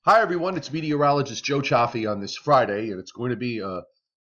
Hi, everyone. It's meteorologist Joe Chaffee on this Friday, and it's going to be a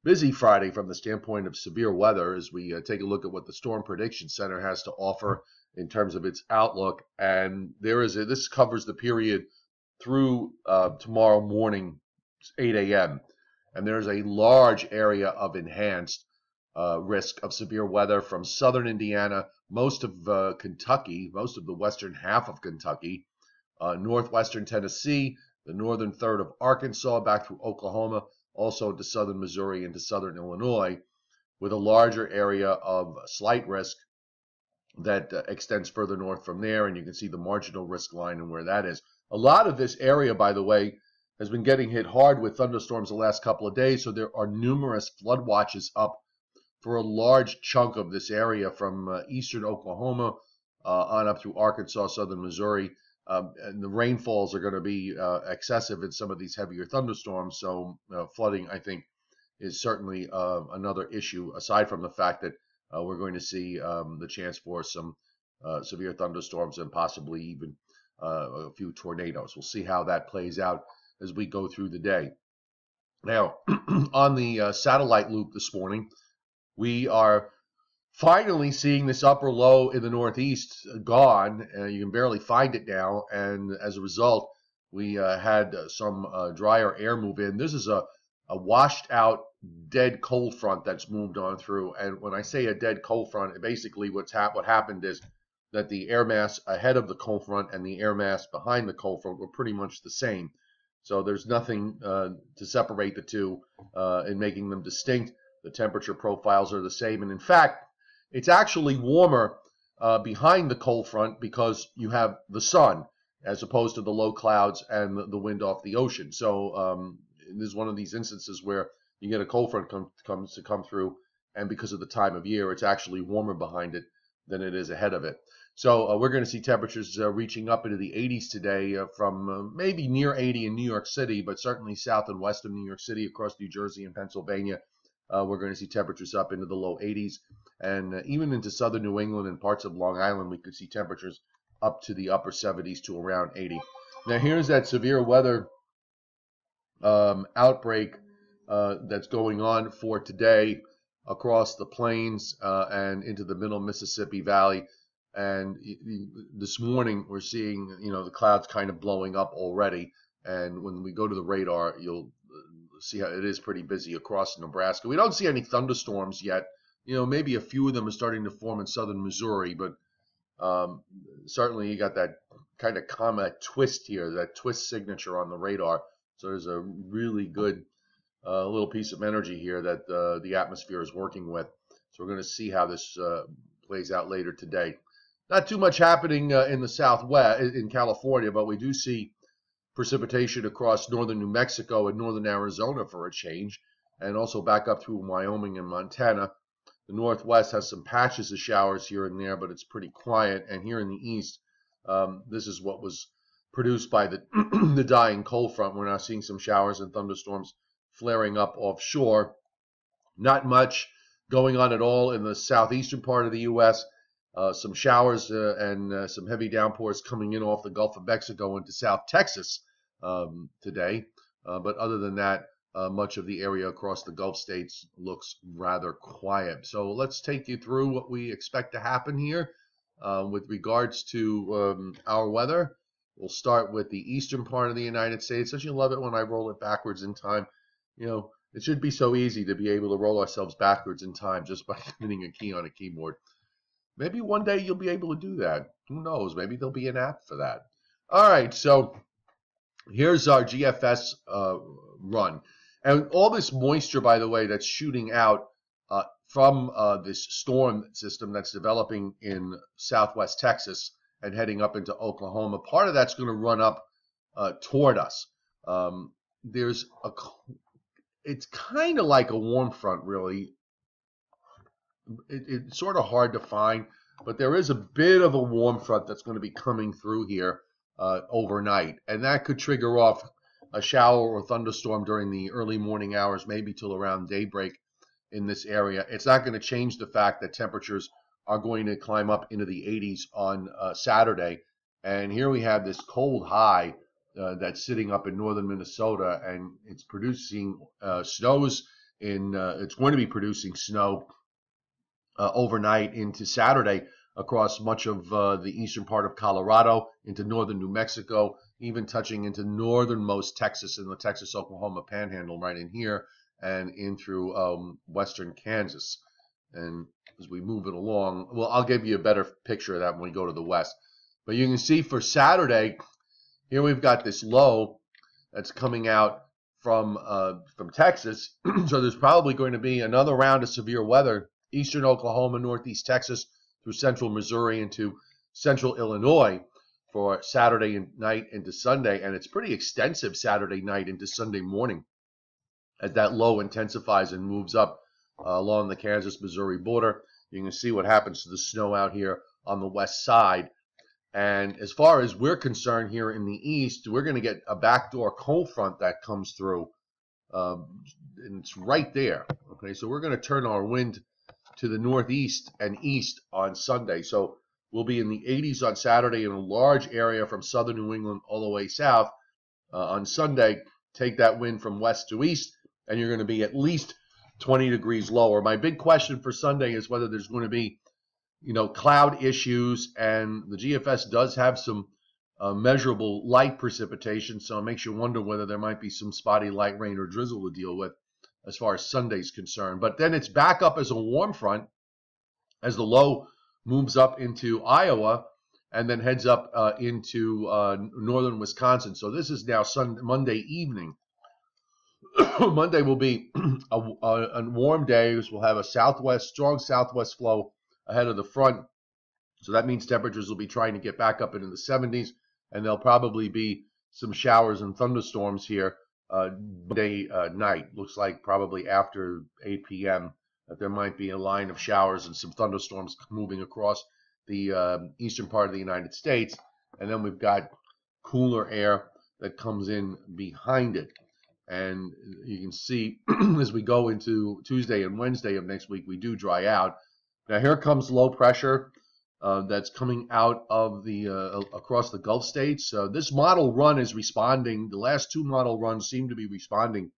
busy Friday from the standpoint of severe weather as we take a look at what the Storm Prediction Center has to offer in terms of its outlook. And this covers the period through tomorrow morning, 8 a.m. And there's a large area of enhanced risk of severe weather from southern Indiana, most of Kentucky, most of the western half of Kentucky, northwestern Tennessee, the northern third of Arkansas, back through Oklahoma, also into southern Missouri, into southern Illinois, with a larger area of slight risk that extends further north from there. And you can see the marginal risk line and where that is. A lot of this area, by the way, has been getting hit hard with thunderstorms the last couple of days. So there are numerous flood watches up for a large chunk of this area from eastern Oklahoma on up through Arkansas, southern Missouri. And the rainfalls are going to be excessive in some of these heavier thunderstorms. So flooding, I think, is certainly another issue, aside from the fact that we're going to see the chance for some severe thunderstorms and possibly even a few tornadoes. We'll see how that plays out as we go through the day. Now, on the satellite loop this morning, we are finally seeing this upper low in the northeast gone. You can barely find it now, and as a result, we had some drier air move in. This is a washed out dead cold front that's moved on through. And when I say a dead cold front, basically what happened is that the air mass ahead of the cold front and the air mass behind the cold front were pretty much the same. So there's nothing to separate the two in making them distinct. The temperature profiles are the same, and in fact, it's actually warmer behind the cold front because you have the sun as opposed to the low clouds and the wind off the ocean. So this is one of these instances where you get a cold front come through, and because of the time of year, it's actually warmer behind it than it is ahead of it. So we're going to see temperatures reaching up into the 80s today from maybe near 80 in New York City, but certainly south and west of New York City, across New Jersey and Pennsylvania. We're going to see temperatures up into the low 80s, and even into southern New England and parts of Long Island, we could see temperatures up to the upper 70s to around 80. Now, here's that severe weather outbreak that's going on for today across the plains and into the middle Mississippi Valley. And this morning, we're seeing, the clouds kind of blowing up already. And when we go to the radar, you'll see how it is pretty busy across Nebraska. We don't see any thunderstorms yet. Maybe a few of them are starting to form in southern Missouri, but certainly you got that kind of comet twist here, that twist signature on the radar. So there's a really good little piece of energy here that the atmosphere is working with. So we're going to see how this plays out later today. Not too much happening in the southwest, in California, but we do see precipitation across northern New Mexico and northern Arizona for a change, and also back up through Wyoming and Montana. The northwest has some patches of showers here and there, but it's pretty quiet. And here in the east, this is what was produced by the the dying cold front. We're now seeing some showers and thunderstorms flaring up offshore. Not much going on at all in the southeastern part of the U.S. Some showers and some heavy downpours coming in off the Gulf of Mexico into South Texas today. But other than that, much of the area across the Gulf states looks rather quiet. So let's take you through what we expect to happen here with regards to our weather. We'll start with the eastern part of the United States. Don't you love it when I roll it backwards in time? It should be so easy to be able to roll ourselves backwards in time just by hitting a key on a keyboard. Maybe one day you'll be able to do that. Who knows? Maybe there'll be an app for that. All right, so here's our GFS run. And all this moisture, by the way, that's shooting out from this storm system that's developing in southwest Texas and heading up into Oklahoma, part of that's going to run up toward us. It's kind of like a warm front, really. It's sort of hard to find, but there is a bit of a warm front that's going to be coming through here overnight, and that could trigger off a shower or thunderstorm during the early morning hours, maybe till around daybreak in this area. It's not going to change the fact that temperatures are going to climb up into the 80s on Saturday. And here we have this cold high that's sitting up in northern Minnesota, and it's producing snows in. It's going to be producing snow overnight into Saturday across much of the eastern part of Colorado, into northern New Mexico, even touching into northernmost Texas in the Texas-Oklahoma panhandle right in here, and in through western Kansas. And as we move it along, well, I'll give you a better picture of that when we go to the west. But you can see for Saturday, here we've got this low that's coming out from Texas. So there's probably going to be another round of severe weather, eastern Oklahoma, northeast Texas, through central Missouri into central Illinois for Saturday night into Sunday. And it's pretty extensive Saturday night into Sunday morning as that low intensifies and moves up along the Kansas-Missouri border. You can see what happens to the snow out here on the west side. And as far as we're concerned here in the east, we're going to get a backdoor cold front that comes through. And it's right there. Okay, so we're going to turn our wind to the northeast and east on Sunday. So we'll be in the 80s on Saturday in a large area from southern New England all the way south. On Sunday, take that wind from west to east, and you're going to be at least 20 degrees lower. My big question for Sunday is whether there's going to be, cloud issues, and the GFS does have some measurable light precipitation, so it makes you wonder whether there might be some spotty light rain or drizzle to deal with as far as Sunday's concerned. But then it's back up as a warm front as the low moves up into Iowa and then heads up into northern Wisconsin. So this is now Monday evening. Monday will be a warm day. We'll have a strong southwest flow ahead of the front. So that means temperatures will be trying to get back up into the 70s, and there'll probably be some showers and thunderstorms here Monday night. Looks like probably after 8 p.m. that there might be a line of showers and some thunderstorms moving across the eastern part of the United States. And then we've got cooler air that comes in behind it. And you can see as we go into Tuesday and Wednesday of next week, we do dry out. Now here comes low pressure that's coming out of the across the Gulf states. This model run is responding. The last two model runs seem to be responding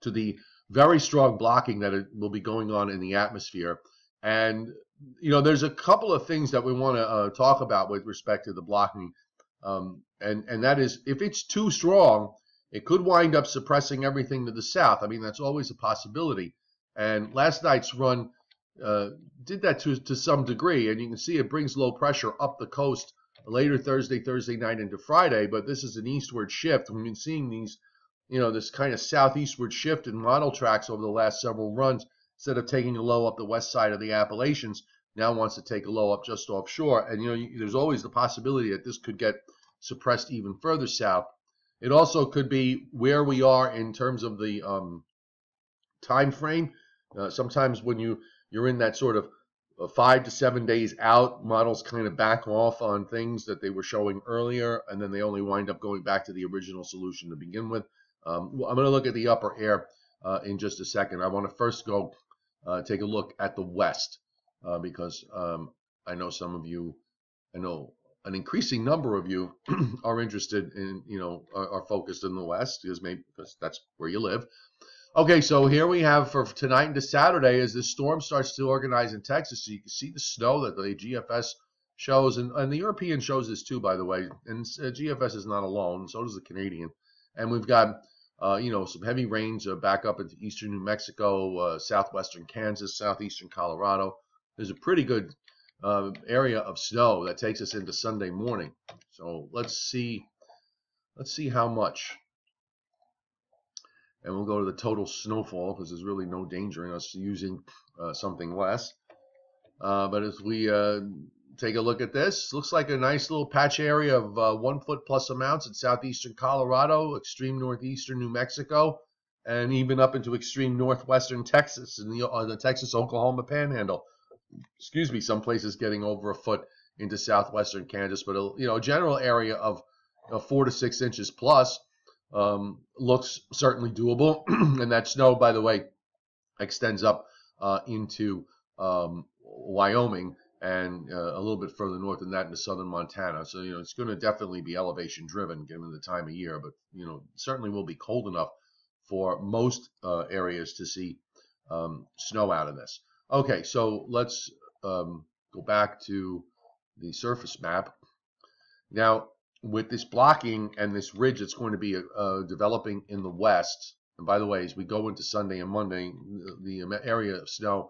to the very strong blocking that will be going on in the atmosphere. And there's a couple of things that we want to talk about with respect to the blocking, and that is, if it's too strong, it could wind up suppressing everything to the south. I mean, that's always a possibility. And last night's run did that to some degree, and you can see it brings low pressure up the coast later Thursday night into Friday. But this is an eastward shift. We've been seeing these, this kind of southeastward shift in model tracks over the last several runs. Instead of taking a low up the west side of the Appalachians, now wants to take a low up just offshore. And there's always the possibility that this could get suppressed even further south. It also could be where we are in terms of the time frame. Sometimes when you're in that sort of 5 to 7 days out, models kind of back off on things that they were showing earlier, and then they only wind up going back to the original solution to begin with. I'm going to look at the upper air in just a second. I want to first go take a look at the west because I know some of you, I know an increasing number of you are interested in, are focused in the west because that's where you live. Okay, so here we have for tonight into Saturday as this storm starts to organize in Texas. So you can see the snow that the GFS shows, and the European shows this too, by the way. And GFS is not alone, so does the Canadian. And we've got, some heavy rains back up into eastern New Mexico, southwestern Kansas, southeastern Colorado. There's a pretty good area of snow that takes us into Sunday morning. So let's see how much. And we'll go to the total snowfall because there's really no danger in us using something less. But as we take a look at this, looks like a nice little patch area of 1 foot plus amounts in southeastern Colorado, extreme northeastern New Mexico, and even up into extreme northwestern Texas and the Texas-Oklahoma panhandle. Excuse me, some places getting over a foot into southwestern Kansas, but a general area of 4 to 6 inches plus looks certainly doable. And that snow, by the way, extends up into Wyoming and a little bit further north than that into southern Montana. So, it's going to definitely be elevation driven given the time of year, but, certainly will be cold enough for most areas to see snow out of this. Okay, so let's go back to the surface map. Now, with this blocking and this ridge that's going to be developing in the west, and by the way, as we go into Sunday and Monday, the area of snow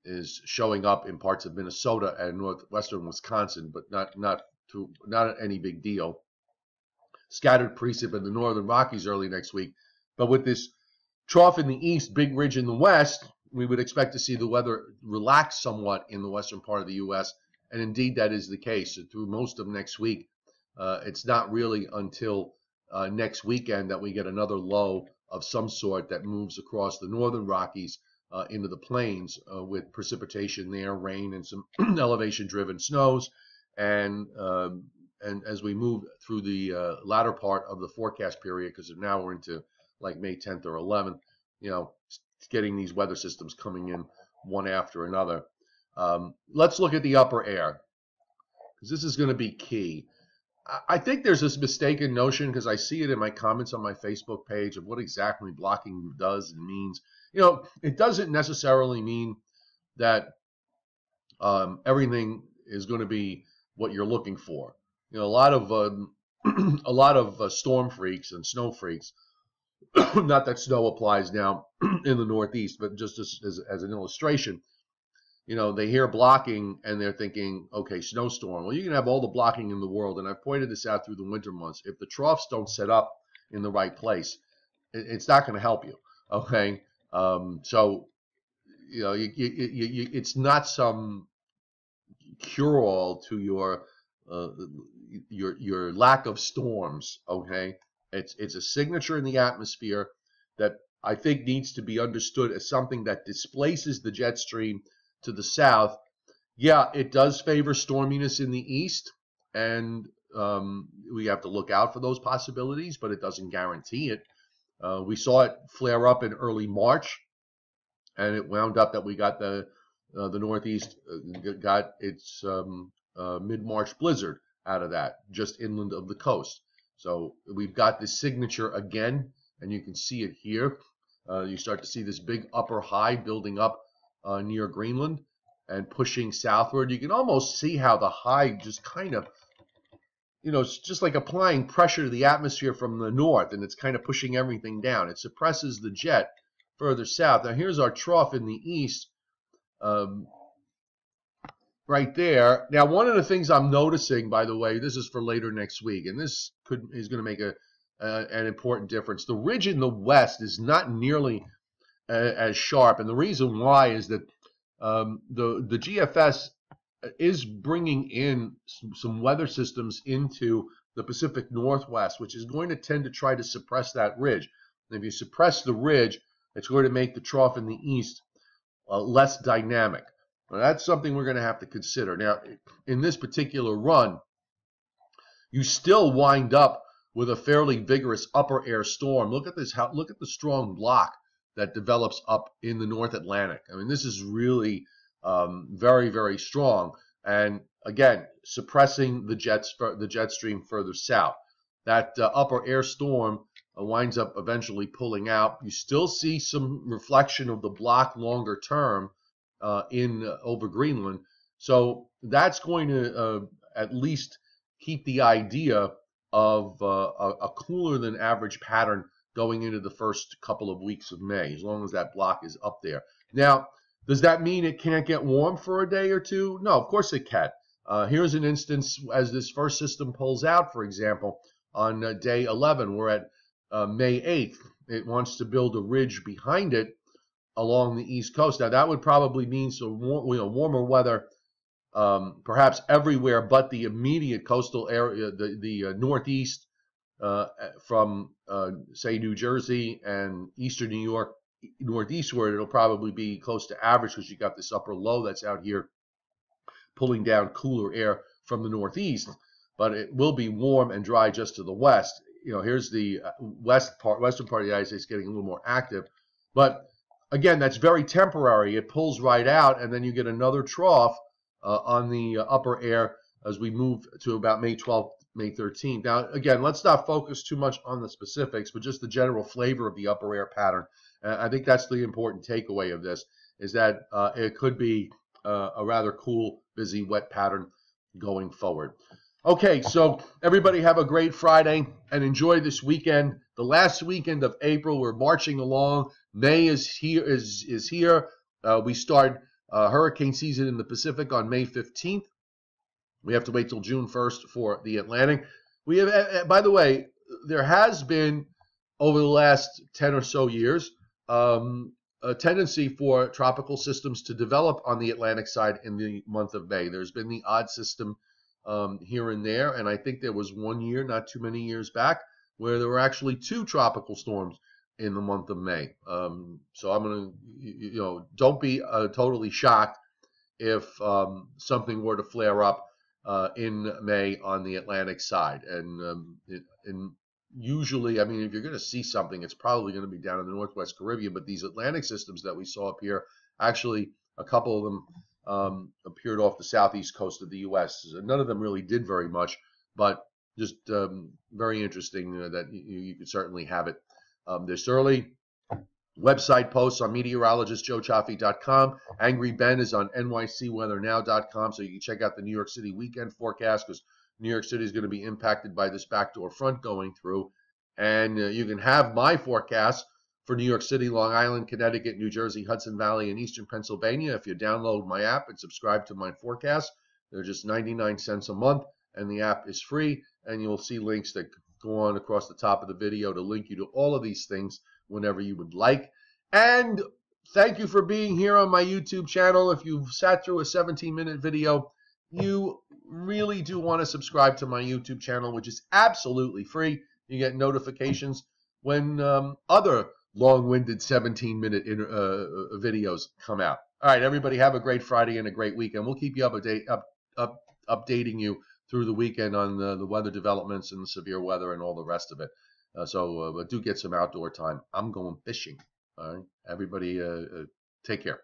is showing up in parts of Minnesota and northwestern Wisconsin, but not any big deal. Scattered precip in the northern Rockies early next week, but with this trough in the east, big ridge in the west, we would expect to see the weather relax somewhat in the western part of the U.S., and indeed that is the case. So through most of next week, it's not really until next weekend that we get another low of some sort that moves across the northern Rockies into the plains with precipitation there, rain, and some elevation-driven snows. And as we move through the latter part of the forecast period, because now we're into like May 10th or 11th, getting these weather systems coming in one after another. Let's look at the upper air, because this is going to be key. I think there's this mistaken notion, because I see it in my comments on my Facebook page, of what exactly blocking does and means. It doesn't necessarily mean that everything is going to be what you're looking for. A lot of storm freaks and snow freaks, not that snow applies now in the Northeast, but just as an illustration, they hear blocking and they're thinking, okay, snowstorm. Well, you can have all the blocking in the world, and I've pointed this out through the winter months. If the troughs don't set up in the right place, it's not going to help you. Okay, so it's not some cure-all to your lack of storms. Okay, it's a signature in the atmosphere that I think needs to be understood as something that displaces the jet stream to the south. Yeah, it does favor storminess in the east, and we have to look out for those possibilities, but it doesn't guarantee it. We saw it flare up in early March, and it wound up that we got the Northeast got its mid-March blizzard out of that, just inland of the coast. So we've got this signature again, and you can see it here. You start to see this big upper high building up near Greenland and pushing southward. You can almost see how the high just kind of, it's just like applying pressure to the atmosphere from the north, and it's kind of pushing everything down. It suppresses the jet further south. Now here's our trough in the east, right there. Now, one of the things I'm noticing, by the way, this is for later next week, and this is going to make an important difference. The ridge in the west is not nearly as sharp, and the reason why is that the GFS is bringing in some weather systems into the Pacific Northwest, which is going to tend to try to suppress that ridge. And if you suppress the ridge, it's going to make the trough in the east less dynamic. Now, that's something we're going to have to consider. Now, in this particular run, you still wind up with a fairly vigorous upper air storm. Look at this. Look at the strong block that develops up in the North Atlantic. I mean, this is really very, very strong. And again, suppressing the jet stream further south. That upper air storm winds up eventually pulling out. You still see some reflection of the block longer term over Greenland. So that's going to at least keep the idea of a cooler than average pattern going into the first couple of weeks of May, as long as that block is up there. Now, does that mean it can't get warm for a day or two? No, of course it can. Here's an instance as this first system pulls out, for example, on day 11. We're at May 8th. It wants to build a ridge behind it along the East Coast. Now, that would probably mean some warmer weather perhaps everywhere but the immediate coastal area, the Northeast from, say, New Jersey and eastern New York, northeastward. It'll probably be close to average because you got this upper low that's out here pulling down cooler air from the Northeast. But it will be warm and dry just to the west. Here's the western part of the United States getting a little more active. But again, that's very temporary. It pulls right out, and then you get another trough on the upper air as we move to about May 12th, May 13th. Now, again, let's not focus too much on the specifics, but just the general flavor of the upper air pattern. I think that's the important takeaway of this, is that it could be a rather cool, busy, wet pattern going forward. Okay, so everybody have a great Friday and enjoy this weekend. The last weekend of April, we're marching along. May is here. We start hurricane season in the Pacific on May 15th. We have to wait till June 1st for the Atlantic. We have, by the way, there has been over the last 10 or so years a tendency for tropical systems to develop on the Atlantic side in the month of May. There's been the odd system here and there, and I think there was one year, not too many years back, where there were actually 2 tropical storms in the month of May. So I'm going to, don't be totally shocked if something were to flare up in May on the Atlantic side. And usually, I mean, if you're going to see something, it's probably going to be down in the Northwest Caribbean. But these Atlantic systems that we saw up here, actually, a couple of them appeared off the southeast coast of the U.S. None of them really did very much, but just very interesting that you could certainly have it this early. Website posts on meteorologistjoechaffee.com. Angry Ben is on nycweathernow.com, so you can check out the New York City weekend forecast, because New York City is going to be impacted by this backdoor front going through. And you can have my forecast for New York City, Long Island, Connecticut, New Jersey, Hudson Valley, and Eastern Pennsylvania if you download my app and subscribe to my forecast. They're just 99 cents a month, and the app is free, and you'll see links that go on across the top of the video to link you to all of these things whenever you would like. And thank you for being here on my YouTube channel. If you've sat through a 17-minute video, you really do want to subscribe to my YouTube channel, which is absolutely free. You get notifications when other long-winded 17-minute videos come out. All right, everybody, have a great Friday and a great weekend. We'll keep you updating you through the weekend on the weather developments and the severe weather and all the rest of it. So do get some outdoor time. I'm going fishing. All right, everybody, take care.